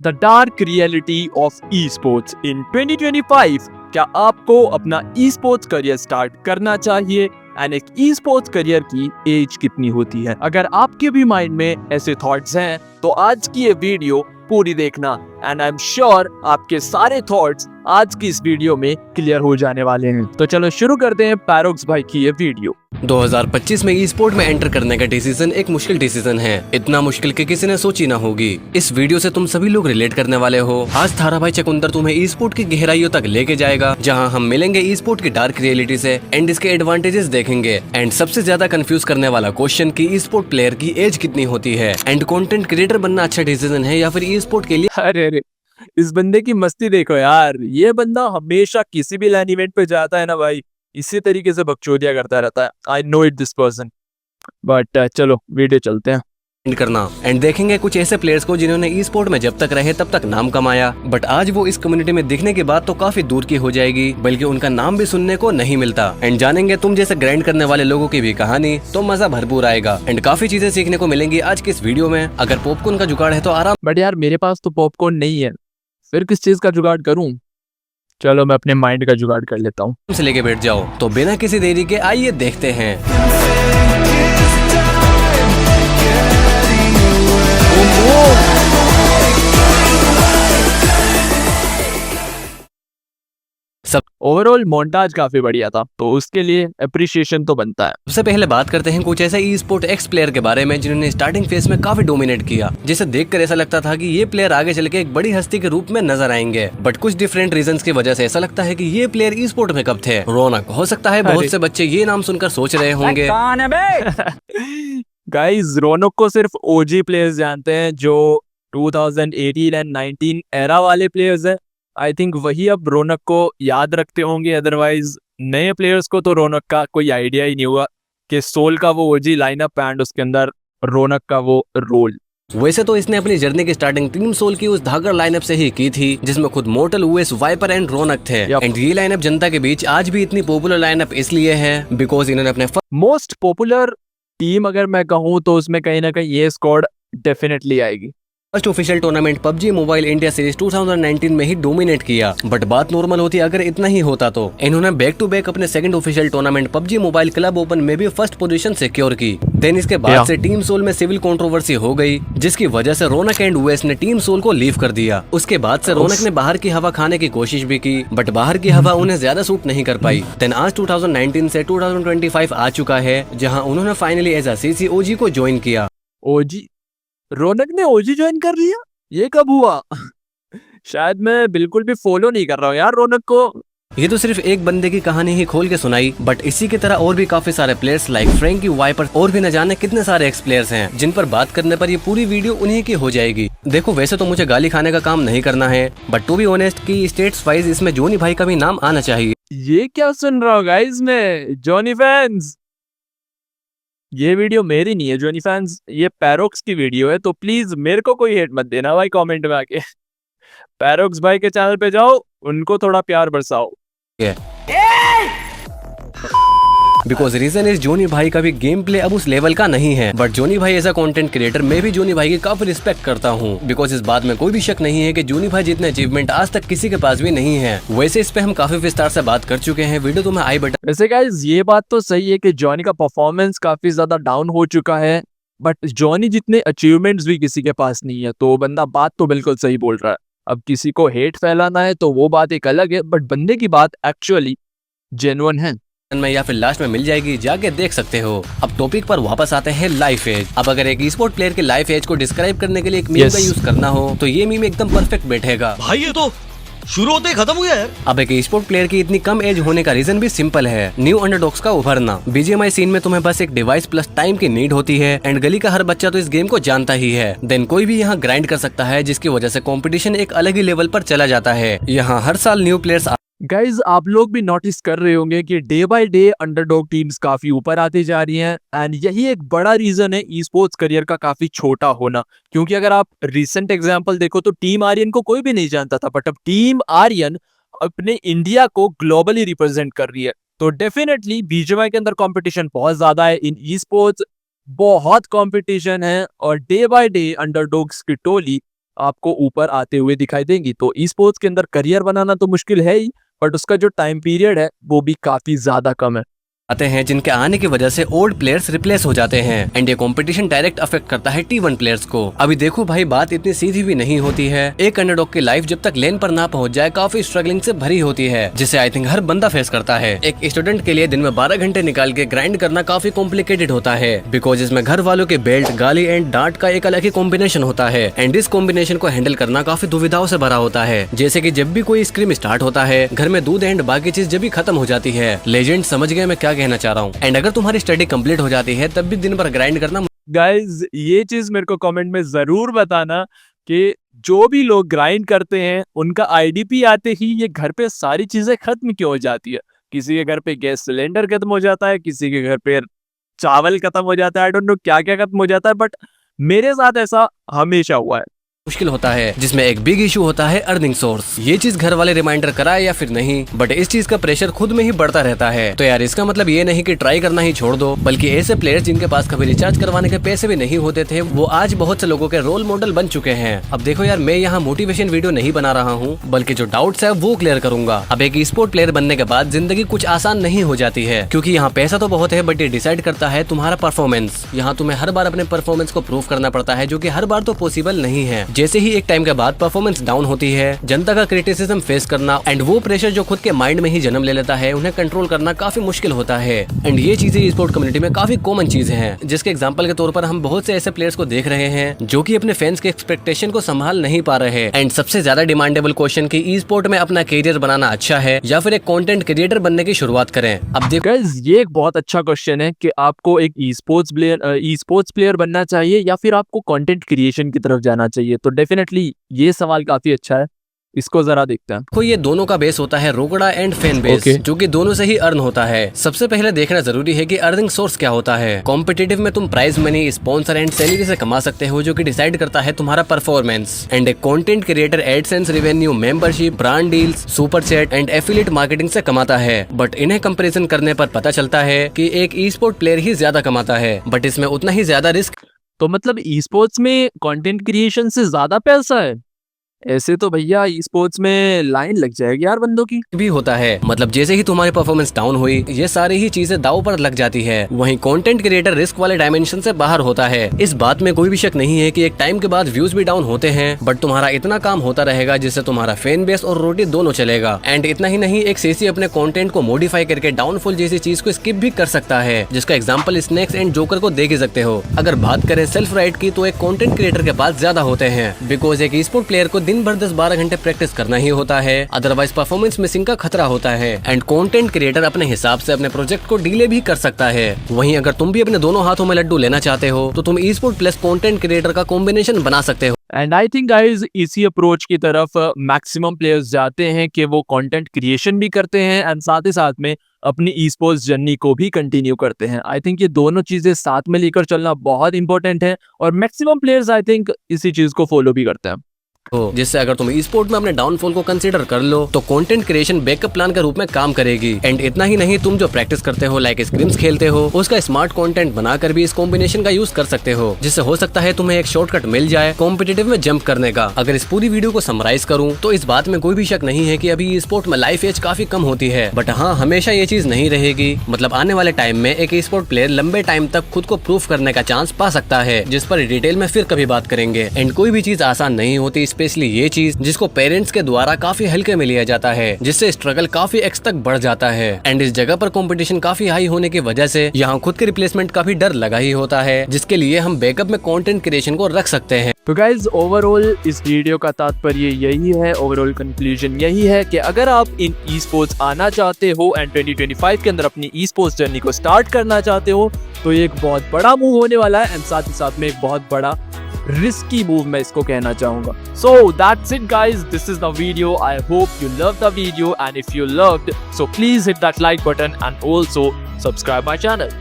The dark reality of e sports in 2025। क्या आपको अपना ई स्पोर्ट्स करियर स्टार्ट करना चाहिए एंड एक ई स्पोर्ट्स करियर की एज कितनी होती है? अगर आपके भी माइंड में ऐसे थॉट्स हैं तो आज की ये वीडियो पूरी देखना एंड आई एम श्योर आपके सारे थॉट्स आज की इस वीडियो में क्लियर हो जाने वाले हैं। तो चलो शुरू करते हैं पैरोक्स भाई की ये वीडियो। 2025 में ई स्पोर्ट में एंटर करने का डिसीजन एक मुश्किल डिसीजन है, इतना मुश्किल कि किसी ने सोची ना होगी। इस वीडियो से तुम सभी लोग रिलेट करने वाले हो। आज थारा भाई चकुंदर तुम्हें ई स्पोर्ट की गहराइयों तक लेके जाएगा, जहां हम मिलेंगे ई स्पोर्ट की डार्क रियलिटी से एंड इसके एडवांटेजेस देखेंगे एंड सबसे ज्यादा कंफ्यूज करने वाला क्वेश्चन की ई स्पोर्ट प्लेयर की एज कितनी होती है एंड कंटेंट क्रिएटर बनना अच्छा डिसीजन है या फिर ई स्पोर्ट के लिए। अरे इस बंदे की मस्ती देखो यार, ये बंदा हमेशा किसी भी लैन इवेंट पे जाता है ना भाई, इसी तरीके से बकचोदिया करता रहता है। I know it this person, but चलो वीडियो चलते हैं एंड करना एंड देखेंगे कुछ ऐसे प्लेयर्स को जिन्होंने ई स्पोर्ट में जब तक रहे तब तक नाम कमाया, बट आज वो इस कम्युनिटी में दिखने के बाद तो काफी दूर की हो जाएगी, बल्कि उनका नाम भी सुनने को नहीं मिलता। एंड जानेंगे तुम जैसे ग्राइंड करने वाले लोगों की भी कहानी, तो मजा भरपूर आएगा एंड काफी चीजें सीखने को मिलेंगी आज की इस वीडियो में। अगर पॉपकॉर्न का जुगाड़ है तो आराम, बट यार मेरे पास तो पॉपकॉर्न नहीं है, फिर किस चीज का जुगाड़ करूं? चलो मैं अपने माइंड का जुगाड़ कर लेता हूँ। से लेके बैठ जाओ। तो बिना किसी देरी के आइए देखते हैं। ओवरऑल मोन्टाज काफी बढ़िया था, तो उसके लिए अप्रिशिएशन तो बनता है। सबसे पहले बात करते हैं कुछ ऐसे ई स्पोर्ट एक्स प्लेयर के बारे में जिन्होंने स्टार्टिंग फेज में काफी डोमिनेट किया, जिसे देखकर ऐसा लगता था कि ये प्लेयर आगे चल के एक बड़ी हस्ती के रूप में नजर आएंगे, बट कुछ डिफरेंट रीजंस की वजह से ऐसा लगता है कि ये प्लेयर ई स्पोर्ट में कब थे। रौनक, हो सकता है बहुत से बच्चे ये नाम सुनकर सोच रहे होंगे गाइस, रौनक को सिर्फ ओजी प्लेयर्स जानते हैं, जो 2018 एंड 19 एरा वाले प्लेयर्स हैं। आई थिंक वही अब रौनक को याद रखते होंगे, अदरवाइज नए प्लेयर्स को तो रौनक का कोई आइडिया ही नहीं हुआ कि सोल का वो ओजी लाइनअप एंड उसके अंदर रौनक का वो रोल। वैसे तो इसने अपनी जर्नी की स्टार्टिंग टीम सोल की उस धागर लाइनअप से ही की थी, जिसमें खुद मोर्टल, यूएस, वाइपर एंड रौनक थे। एंड ये लाइनअप जनता के बीच आज भी इतनी पॉपुलर लाइनअप इसलिए है बिकॉज इन्होंने अपने मोस्ट पॉपुलर टीम अगर मैं कहूँ तो उसमें कहीं ना कहीं ये स्क्वाड डेफिनेटली आएगी। First official tournament PUBG mobile India series 2019 में ही डोमिनेट किया, बट बात नॉर्मल होती अगर इतना ही होता तो। इन्होंने बैक टू बैक अपने second official tournament PUBG mobile club open में भी फर्स्ट पोजीशन सिक्योर की। देन इसके बाद से टीम सोल में सिविल कंट्रोवर्सी हो गई, जिसकी वजह से रौनक एंड यूएस ने टीम सोल को लीव कर दिया। उसके बाद से रौनक ने बाहर की हवा खाने की कोशिश भी की, बट बाहर की हवा उन्हें ज्यादा सूट नहीं कर पाई। देन आज 2019 से 2025 आ चुका है, जहाँ उन्होंने फाइनली एज अ सीसी ओजी को ज्वाइन किया। ओजी, रौनक ने ओजी ज्वाइन कर लिया? ये कब हुआ? शायद मैं बिल्कुल भी फॉलो नहीं कर रहा हूँ यार रौनक को। ये तो सिर्फ एक बंदे की कहानी ही खोल के सुनाई, बट इसी की तरह और भी काफी सारे प्लेयर्स लाइक फ्रैंकी, वाइपर और भी न जाने कितने सारे एक्स प्लेयर्स हैं, जिन पर बात करने पर ये पूरी वीडियो उन्हीं की हो जाएगी। देखो वैसे तो मुझे गाली खाने का काम नहीं करना है, बट टू बी ऑनेस्ट की स्टेट्स वाइज इसमें जॉनी भाई का भी नाम आना चाहिए। ये क्या सुन रहा हूँ गाइस मैं? जॉनी फैंस, ये वीडियो मेरी नहीं है जॉनी फैंस, ये पैरोक्स की वीडियो है, तो प्लीज मेरे को कोई हेट मत देना भाई कमेंट में आके। पैरोक्स भाई के चैनल पे जाओ, उनको थोड़ा प्यार बरसाओ। बिकॉज रीजन इज जॉनी भाई का भी गेम प्ले अब उस लेवल का नहीं है, बट जॉनी भाई एज अ कंटेंट क्रिएटर मैं भी जॉनी भाई की काफी रिस्पेक्ट करता हूँ, बिकॉज इस बात में कोई भी शक नहीं है कि जॉनी भाई जितने अचीवमेंट आज तक किसी के पास भी नहीं है। वैसे इस पे हम काफी विस्तार से बात कर चुके हैं, वीडियो तुम्हें आई बटन। वैसे गाइस ये बात तो सही है कि जॉनी का परफॉर्मेंस काफी ज्यादा डाउन हो चुका है, बट जॉनी जितने अचीवमेंट्स भी किसी के पास नहीं है, तो बंदा बात तो बिल्कुल सही बोल रहा है। अब किसी को हेट फैलाना है तो वो बात एक अलग है, बट बंदे की बात एक्चुअली जेन्युइन है में या फिर लास्ट में मिल जाएगी, जाके देख सकते हो। अब टॉपिक पर वापस आते हैं लाइफ एज। अब अगर एक स्पोर्ट प्लेयर के लाइफ एज को डिस्क्राइब करने के लिए एक मीम का यूज करना हो तो ये मीम एकदम परफेक्ट बैठेगा। भाई ये तो शुरू होते ही खत्म हो गया यार। अब एक स्पोर्ट प्लेयर की इतनी कम एज होने का रीजन भी सिंपल है, न्यू अंडरडॉग्स का उभरना। बीजीएमआई सीन में तुम्हें बस एक डिवाइस प्लस टाइम की नीड होती है एंड गली का हर बच्चा तो इस गेम को जानता ही है। देन कोई भी यहाँ ग्राइंड कर सकता है, जिसकी वजह से कंपटीशन एक अलग ही लेवल पर चला जाता है। यहाँ हर साल न्यू प्लेयर्स। गाइज आप लोग भी नोटिस कर रहे होंगे कि day by day underdog teams काफी ऊपर आती जा रही हैं एंड यही एक बड़ा रीजन है ई स्पोर्ट्स करियर का काफी छोटा होना। क्योंकि अगर आप रिसेंट एग्जांपल देखो तो टीम आर्यन को कोई भी नहीं जानता था, बट अब टीम आर्यन अपने इंडिया को ग्लोबली रिप्रेजेंट कर रही है। तो डेफिनेटली बीजीएमआई के अंदर कंपटीशन बहुत ज्यादा है, इन ई स्पोर्ट्स बहुत कंपटीशन है और डे बाय डे अंडरडॉग्स की टोली आपको ऊपर आते हुए दिखाई देंगी। तो ई स्पोर्ट्स के अंदर करियर बनाना तो मुश्किल है ही, बट उसका जो टाइम पीरियड है वो भी काफी ज्यादा कम है। आते हैं जिनके आने की वजह से ओल्ड प्लेयर्स रिप्लेस हो जाते हैं एंड ये कंपटीशन डायरेक्ट अफेक्ट करता है T1 प्लेयर्स को। अभी देखो भाई, बात इतनी सीधी भी नहीं होती है। एक अंडरडॉग की लाइफ जब तक लेन पर ना पहुंच जाए काफी स्ट्रगलिंग से भरी होती है, जिसे आई थिंक हर बंदा फेस करता है। एक स्टूडेंट के लिए दिन में 12 घंटे निकाल के ग्राइंड करना काफी कॉम्प्लिकेटेड होता है, बिकॉज इसमें घर वालों के बेल्ट, गाली एंड डांट का एक अलग ही कॉम्बिनेशन होता है एंड इस कॉम्बिनेशन को हैंडल करना काफी दुविधाओं से भरा होता है। जैसे की जब भी कोई स्क्रीम स्टार्ट होता है, घर में दूध एंड बाकी चीज जब भी खत्म हो जाती है। लेजेंड समझ गए मैं क्या कहना चाह रहा हूँ। एंड अगर तुम्हारी स्टडी कंप्लीट हो जाती है तब भी दिन भर ग्राइंड करना। गाइज ये चीज मेरे को कमेंट में जरूर बताना कि जो भी लोग ग्राइंड करते हैं उनका आईडीपी आते ही ये घर पे सारी चीजें खत्म क्यों हो जाती है। किसी के घर पे गैस सिलेंडर खत्म हो जाता है, किसी के घर पे चावल खत्म हो जाता है, आई डोंट नो क्या क्या खत्म हो जाता है, बट मेरे साथ ऐसा हमेशा हुआ है। मुश्किल होता है, जिसमें एक बिग इशू होता है अर्निंग सोर्स। ये चीज घर वाले रिमाइंडर कराए या फिर नहीं, बट इस चीज का प्रेशर खुद में ही बढ़ता रहता है। तो यार इसका मतलब ये नहीं कि ट्राई करना ही छोड़ दो, बल्कि ऐसे प्लेयर्स जिनके पास कभी रिचार्ज करवाने के पैसे भी नहीं होते थे, वो आज बहुत से लोगों के रोल मॉडल बन चुके हैं। अब देखो यार, मैं यहाँ मोटिवेशन वीडियो नहीं बना रहा हूँ, बल्कि जो डाउट्स है वो क्लियर करूंगा। अब एक स्पोर्ट प्लेयर बनने के बाद जिंदगी कुछ आसान नहीं हो जाती है, क्योंकि यहाँ पैसा तो बहुत है, बट ये डिसाइड करता है तुम्हारा परफॉर्मेंस। यहाँ तुम्हें हर बार अपने परफॉर्मेंस को प्रूव करना पड़ता है, जो कि हर बार तो पॉसिबल नहीं है। जैसे ही एक टाइम बाद परफॉर्मेंस डाउन होती है, जनता का क्रिटिसिज्म फेस करना एंड वो प्रेशर जो खुद के माइंड में ही जन्म ले लेता है, उन्हें कंट्रोल करना काफी मुश्किल होता है। एंड ये चीजें स्पोर्ट कम्युनिटी में काफी कॉमन चीजें हैं, जिसके एग्जांपल के तौर पर हम बहुत से ऐसे प्लेयर्स को देख रहे हैं जो कि अपने फैंस के एक्सपेक्टेशन को संभाल नहीं पा रहे। एंड सबसे ज्यादा डिमांडेबल क्वेश्चन कि ई स्पोर्ट में अपना करियर बनाना अच्छा है या फिर एक कंटेंट क्रिएटर बनने की शुरुआत करें। अब देखो गाइस, ये एक बहुत अच्छा क्वेश्चन है कि आपको एक ई स्पोर्ट्स प्लेयर बनना चाहिए या फिर आपको कंटेंट क्रिएशन की तरफ जाना चाहिए। तो डेफिनेटली ये सवाल काफी अच्छा है, इसको जरा देखते हैं। ये दोनों का बेस होता है रोकड़ा एंड फैन बेस, जो कि दोनों से ही अर्न होता है। सबसे पहले देखना जरूरी है कि अर्निंग सोर्स क्या होता है। कॉम्पिटिटिव में तुम prize money, sponsor and salary से कमा सकते हो, जो कि डिसाइड करता है तुम्हारा परफॉर्मेंस। एंड एक content creator AdSense revenue, membership, brand deals, super chat and affiliate marketing से कमाता है। बट इन्हें कंपैरिजन करने पर पता चलता है कि एक ई स्पोर्ट प्लेयर ही ज्यादा कमाता है, बट इसमें उतना ही ज्यादा रिस्क। तो मतलब ई स्पोर्ट्स में कंटेंट क्रिएशन से ज्यादा पैसा है? ऐसे तो भैया ई स्पोर्ट्स में लाइन लग जाएगी यार बंदों की। भी होता है, मतलब जैसे ही तुम्हारी परफॉर्मेंस डाउन हुई, ये सारी ही चीजें दाव पर लग जाती है। वहीं कंटेंट क्रिएटर रिस्क वाले डायमेंशन से बाहर होता है। इस बात में कोई भी शक नहीं है कि एक टाइम के बाद व्यूज भी डाउन होते हैं, बट तुम्हारा इतना काम होता रहेगा जिससे तुम्हारा फैन बेस और रोटी दोनों चलेगा। एंड इतना ही नहीं, एक सीसी अपने कंटेंट को मॉडिफाई करके डाउनफॉल जैसी चीज को स्किप भी कर सकता है, जिसका एग्जांपल स्नैक्स एंड जोकर को दे सकते हो। अगर बात करें सेल्फ राइट की, तो एक कंटेंट क्रिएटर के पास ज्यादा होते हैं, बिकॉज एक स्पोर्ट प्लेयर को दिन भर 10-12 घंटे प्रैक्टिस करना ही होता है, अदरवाइज परफॉर्मेंस मिसिंग का खतरा होता है। एंड कंटेंट क्रिएटर अपने हिसाब से अपने प्रोजेक्ट को डिले भी कर सकता है। वहीं अगर तुम भी अपने दोनों हाथों में लड्डू लेना चाहते हो, तो तुम ई स्पोर्ट प्लस कंटेंट क्रिएटर का कॉम्बिनेशन बना सकते हो। एंड आई थिंक गाइज इसी अप्रोच की तरफ मैक्सिमम प्लेयर्स जाते हैं कि वो कंटेंट क्रिएशन भी करते हैं एंड साथ ही साथ में अपनी ई स्पोर्ट्स जर्नी को भी कंटिन्यू करते हैं। आई थिंक ये दोनों चीजें साथ में लेकर चलना बहुत इंपॉर्टेंट है और मैक्सिमम प्लेयर्स आई थिंक इसी चीज को फॉलो भी करते हैं। जिससे अगर तुम ई स्पोर्ट में अपने डाउनफॉल को कंसीडर कर लो, तो कंटेंट क्रिएशन बैकअप प्लान के रूप में काम करेगी। एंड इतना ही नहीं, तुम जो प्रैक्टिस करते हो, लाइक स्क्रिम्स खेलते हो, उसका स्मार्ट कंटेंट बनाकर भी इस कॉम्बिनेशन का यूज कर सकते हो, जिससे हो सकता है तुम्हें एक शॉर्टकट मिल जाए कॉम्पिटिटिव में जंप करने का। अगर इस पूरी वीडियो को समराइज करूं, तो इस बात में कोई भी शक नहीं है कि अभी ई स्पोर्ट में लाइफ एज काफी कम होती है, बट हाँ, हमेशा ये चीज नहीं रहेगी। मतलब आने वाले टाइम में एक ई स्पोर्ट प्लेयर लंबे टाइम तक खुद को प्रूफ करने का चांस पा सकता है, जिस पर डिटेल में फिर कभी बात करेंगे। एंड कोई भी चीज आसान नहीं होती, स्पेशली ये चीज जिसको पेरेंट्स के द्वारा काफी हल्के में लिया जाता है, जिससे स्ट्रगल काफी एक्स तक बढ़ जाता है। एंड इस जगह पर कंपटीशन काफी हाई होने की वजह से यहाँ खुद के रिप्लेसमेंट का भी डर लगा ही होता है, जिसके लिए हम बैकअप में कंटेंट क्रिएशन को रख सकते हैं। तो गाइज ओवरऑल इस वीडियो का तात्पर्य यही है, ओवरऑल कंक्लूजन यही है कि अगर आप इन ई स्पोर्ट्स आना चाहते हो एंड 2025 के अंदर अपनी ई स्पोर्ट्स जर्नी को स्टार्ट करना चाहते हो, तो ये एक बहुत बड़ा मूव होने वाला है एंड साथ ही साथ में एक बहुत बड़ा risky move मैं इसको कहना चाहूंगा। So that's it guys, this is the video. I hope you loved the video and if you loved, so please hit that like button and also subscribe my channel.